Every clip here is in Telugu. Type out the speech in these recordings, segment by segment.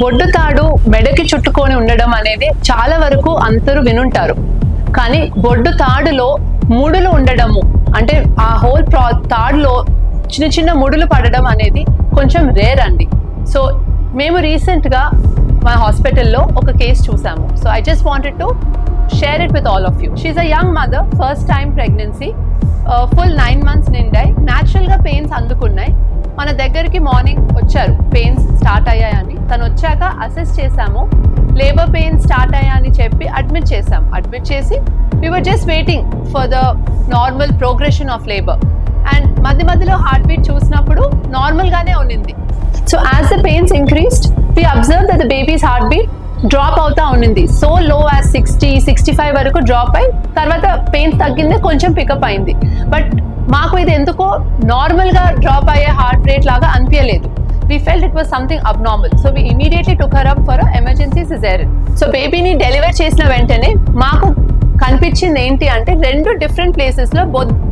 బొడ్డు తాడు మెడకి చుట్టుకొని ఉండడం అనేది చాలా వరకు అందరూ వినుంటారు. కానీ బొడ్డు తాడులో ముడులు ఉండడము అంటే ఆ హోల్ తాడులో చిన్న చిన్న ముడులు పడడం అనేది కొంచెం రేర్ అండి. సో మేము రీసెంట్గా మా హాస్పిటల్లో ఒక కేసు చూసాము. So I just wanted to share it with all of you. She a young mother, first time pregnancy, full 9 months నిండాయి. న్యాచురల్గా పెయిన్స్ అందుకున్నాయి. మన దగ్గరికి మార్నింగ్ వచ్చారు, పెయిన్స్ స్టార్ట్ అయ్యాయని. తను వచ్చాక అసెస్ చేసాము, లేబర్ పెయిన్స్ స్టార్ట్ అయ్యాయని చెప్పి అడ్మిట్ చేసాము. అడ్మిట్ చేసి we were just waiting for the normal progression of labour. And మధ్యలో హార్ట్ బీట్ చూసినప్పుడు నార్మల్గానే ఉన్నింది. So as the pains increased we observe that the babies heart beat drop అవుతా ఉన్నింది. సో లో యాజ్ 60-65 వరకు డ్రాప్ అయి తర్వాత పెయిన్స్ తగ్గింది, కొంచెం పికప్ అయింది. బట్ మాకు ఇది ఎందుకో నార్మల్గా డ్రాప్ అయ్యే హార్ట్ రేట్ లాగా అనిపించలేదు. We felt it was something abnormal. So we immediately took her up for an emergency cesarean. So బేబీని డెలివర్ చేసిన వెంటనే మాకు కనిపించింది ఏంటి అంటే 2 different ప్లేసెస్లో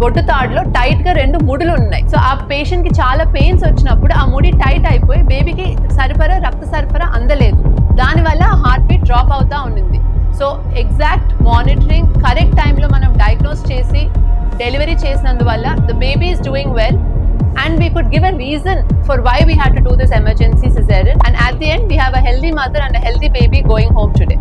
బొడ్డు తాడులో టైట్గా 2 ముడులు ఉన్నాయి. సో ఆ పేషెంట్కి చాలా పెయిన్స్ వచ్చినప్పుడు ఆ ముడి టైట్ అయిపోయి బేబీకి రక్త సరఫరా అందలేదు. దానివల్ల హార్ట్ బీట్ డ్రాప్ అవుతా ఉండింది. సో ఎగ్జాక్ట్ మానిటరింగ్, కరెక్ట్ టైంలో మనం డయాగ్నోస్ చేసి delivery చేసినందువల్ల the baby is doing well and we could give a reason for why we had to do this emergency cesarean, and at the end we have a healthy mother and a healthy baby going home today.